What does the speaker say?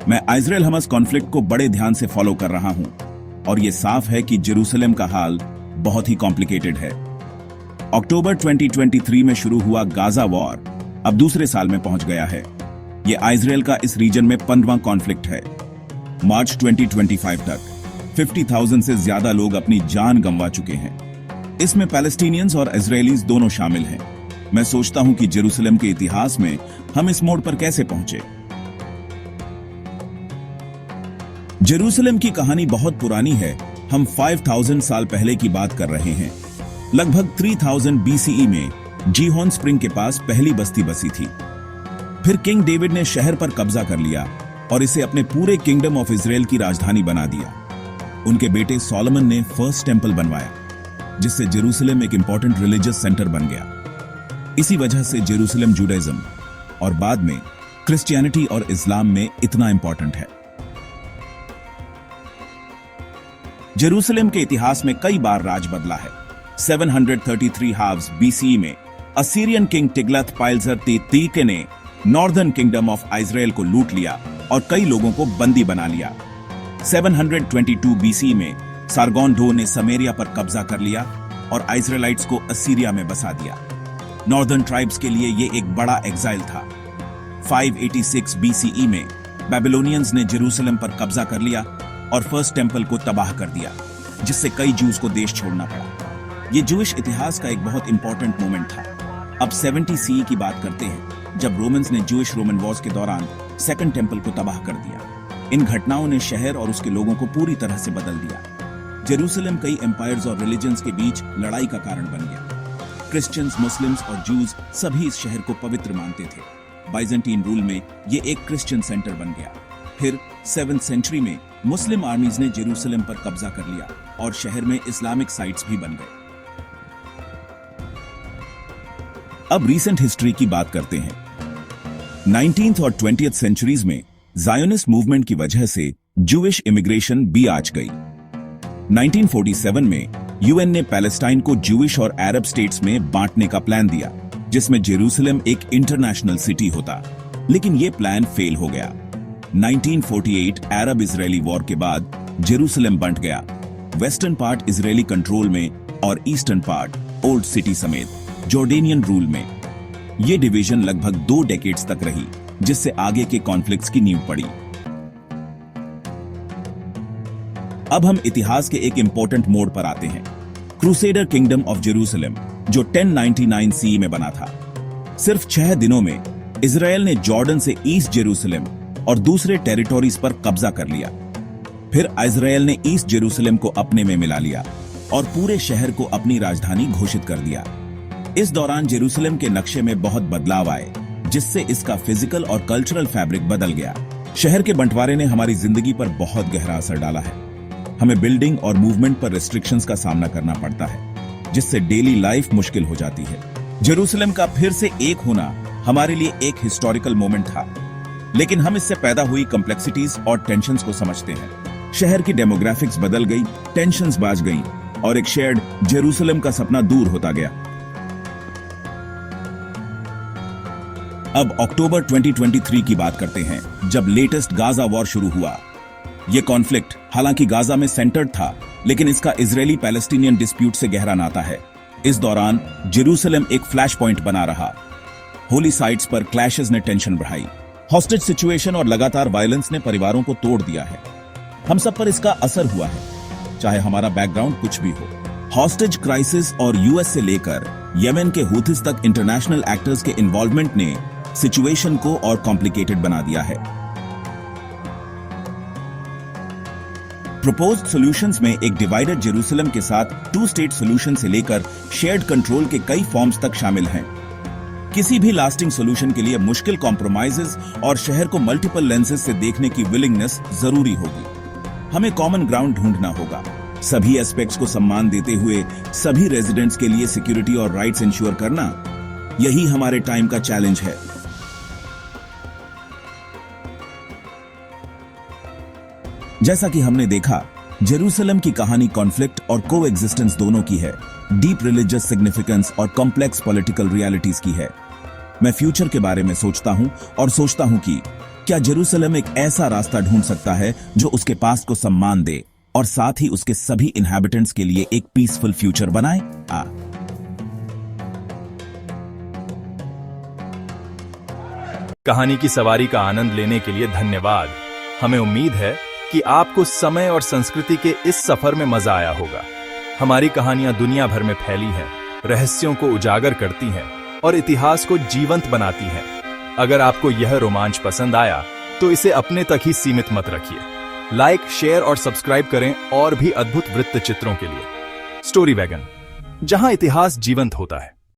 मैं Israel Hamas conflict को बड़े ध्यान से फॉलो कर रहा हूं और ये साफ है कि जेरूसलम का हाल बहुत ही कॉम्प्लिकेटेड है। अक्टूबर 2023 में शुरू हुआ गाजा वॉर अब दूसरे साल में पहुंच गया है। ये इजराइल का इस रीजन में 15वां कॉन्फ्लिक्ट है। मार्च 2025 तक 50,000 से ज्यादा लोग अपनी जान गंवा चुके हैं। इसमें पैलेस्टीनियंस और इजरायलीज दोनों शामिल हैं। मैं सोचता हूं कि जेरूसलम के इतिहास में हम इस मोड़ पर कैसे पहुंचे। जेरूसलम की कहानी बहुत पुरानी है। हम 5000 साल पहले की बात कर रहे हैं। लगभग 3000 BCE में जीहोन स्प्रिंग के पास पहली बस्ती बसी थी। फिर किंग डेविड ने शहर पर कब्जा कर लिया और इसे अपने पूरे किंगडम ऑफ इजराइल की राजधानी बना दिया। उनके बेटे सोलोमन ने फर्स्ट टेंपल बनवाया, जिससे जेरूसलम एक इंपॉर्टेंट रिलीजियस सेंटर बन गया। इसी वजह से जेरूसलम जुडाइज्म और बाद में क्रिश्चियनिटी और इस्लाम में इतना इंपॉर्टेंट है। जेरूसलम के इतिहास में कई बार राज बदला है। 733 हाव्स BCE में असीरियन किंग टिग्लथ पाइल्सर तीके ने नॉर्दर्न किंगडम ऑफ इजराइल को लूट लिया और कई लोगों को बंदी बना लिया। 722 BCE में सारगोन डो ने समेरिया पर कब्जा कर लिया और इजराइलाइट्स को असीरिया में बसा दिया। नॉर्दर्न ट्राइब्स के लिए यह एक बड़ा एग्जाइल था। 586 BCE में बेबीलोनियंस ने जेरूसलम पर कब्जा कर लिया और फर्स्ट टेंपल को तबाह कर दिया, जिससे कई जूस को देश छोड़ना पड़ा। ये जूइश इतिहास का एक बहुत इंपॉर्टेंट मोमेंट था। अब 70 CE की बात करते हैं, जब रोमन्स ने जूइश रोमन वॉर्स के दौरान सेकंड टेंपल को तबाह कर दिया। इन घटनाओं ने शहर और उसके लोगों को पूरी तरह से बदल दिया। जेरूसलम कई एम्पायर्स और रिलीजन्स के बीच लड़ाई का कारण बन गया। क्रिश्चियंस, मुस्लिम्स और जूज सभी इस शहर को पवित्र मानते थे। बाइजेंटीन रूल में ये एक क्रिश्चियन सेंटर बन गया। फिर 7th सेंचुरी में मुस्लिम आर्मीज ने जेरूसलम पर कब्जा कर लिया और शहर में इस्लामिक साइट्स भी बन गए। अब रीसेंट हिस्ट्री की बात करते हैं। 19th और 20th सेंचुरीज में जायोनिस्ट मूवमेंट की वजह से जूइश इमिग्रेशन भी आज गई। 1947 में UN ने पैलेस्टाइन को जूइश और अरब स्टेट्स में बांटने का प्लान दिया, जिसमें जेरूसलम एक इंटरनेशनल सिटी होता, लेकिन यह प्लान फेल हो गया। 1948 अरब इजरायली वॉर के बाद जेरूसलम बंट गया, वेस्टर्न पार्ट इजरायली कंट्रोल में और ईस्टर्न पार्ट ओल्ड सिटी समेत जॉर्डेनियन रूल में। यह डिवीजन लगभग 2 डेकेड्स तक रही, जिससे आगे के कॉन्फ्लिक्ट्स की नींव पड़ी। अब हम इतिहास के एक इंपॉर्टेंट मोड़ पर आते हैं। क्रूसेडर किंगडम ऑफ जेरूसलम, जो 1099 CE में बना था। सिर्फ 6 दिनों में इजराइल ने जॉर्डन से ईस्ट जेरूसलम और दूसरे टेरिटोरीज पर कब्जा कर लिया। फिर इजराइल ने ईस्ट जेरूसलम को अपने में मिला लिया और पूरे शहर को अपनी राजधानी घोषित कर दिया। इस दौरान जेरूसलम के नक्शे में बहुत बदलाव आए, जिससे इसका फिजिकल और कल्चरल फैब्रिक बदल गया। शहर के बंटवारे ने हमारी जिंदगी पर बहुत गहरा असर डाला है। हमें बिल्डिंग और मूवमेंट पर रेस्ट्रिक्शंस का सामना करना पड़ता है, जिससे डेली लाइफ मुश्किल हो जाती है। जेरूसलम का फिर से एक होना हमारे लिए एक हिस्टोरिकल मोमेंट था, लेकिन हम इससे पैदा हुई कॉम्प्लेक्सिटीज और टेंशंस को समझते हैं। शहर की डेमोग्राफिक्स बदल गई, टेंशंस बाज गई और एक शेयर्ड जेरूसलम का सपना दूर होता गया। अब अक्टूबर 2023 की बात करते हैं, जब लेटेस्ट गाजा वॉर शुरू हुआ। यह कॉन्फ्लिक्ट हालांकि गाजा में सेंटर्ड था, लेकिन इसका इजरायली पैलेस्टीनियन डिस्प्यूट से गहरा नाता है। इस दौरान जेरूसलम एक फ्लैश पॉइंट बना रहा। होली साइट्स पर क्लैशेस ने टेंशन बढ़ाई। हॉस्टेज सिचुएशन और लगातार वायलेंस ने परिवारों को तोड़ दिया है। हम सब पर इसका असर हुआ है, चाहे हमारा बैकग्राउंड कुछ भी हो। हॉस्टेज क्राइसिस और US से लेकर यमन के हूथिस तक इंटरनेशनल एक्टर्स के इन्वॉल्वमेंट ने सिचुएशन को और कॉम्प्लिकेटेड बना दिया है। प्रपोज्ड सॉल्यूशंस में एक डिवाइडेड जेरूसलम के साथ 2 स्टेट सॉल्यूशन से लेकर शेयर्ड कंट्रोल के कई फॉर्म्स तक शामिल हैं। किसी भी लास्टिंग सॉल्यूशन के लिए मुश्किल कॉम्प्रोमाइजेस और शहर को मल्टीपल लेंसेज से देखने की विलिंगनेस जरूरी होगी। हमें कॉमन ग्राउंड ढूंढना होगा, सभी एस्पेक्ट्स को सम्मान देते हुए सभी रेजिडेंट्स के लिए सिक्योरिटी और राइट्स इंश्योर करना, यही हमारे टाइम का चैलेंज है। जैसा कि हमने देखा, जेरूसलम की कहानी कॉन्फ्लिक्ट और कोएग्जिस्टेंस दोनों की है, डीप रिलीजियस सिग्निफिकेंस और कॉम्प्लेक्स पॉलिटिकल रियलिटीज की है। मैं फ्यूचर के बारे में सोचता हूं और सोचता हूं कि क्या जेरूसलम एक ऐसा रास्ता ढूंढ सकता है जो उसके पास्ट को सम्मान दे और साथ ही उसके सभी इनहैबिटेंट्स के लिए एक पीसफुल फ्यूचर बनाए? कहानी की सवारी का आनंद लेने के लिए धन्यवाद। हमें उम्मीद है कि आपको समय और संस्कृति के इस सफर में मजा आया होगा। हमारी कहानियां दुनिया भर में फैली हैं, रहस्यों को उजागर करती हैं और इतिहास को जीवंत बनाती हैं। अगर आपको यह रोमांच पसंद आया तो इसे अपने तक ही सीमित मत रखिए। लाइक, शेयर और सब्सक्राइब करें और भी अद्भुत वृत्त चित्रों के लिए। स्टोरी वैगन, जहां इतिहास जीवंत होता है।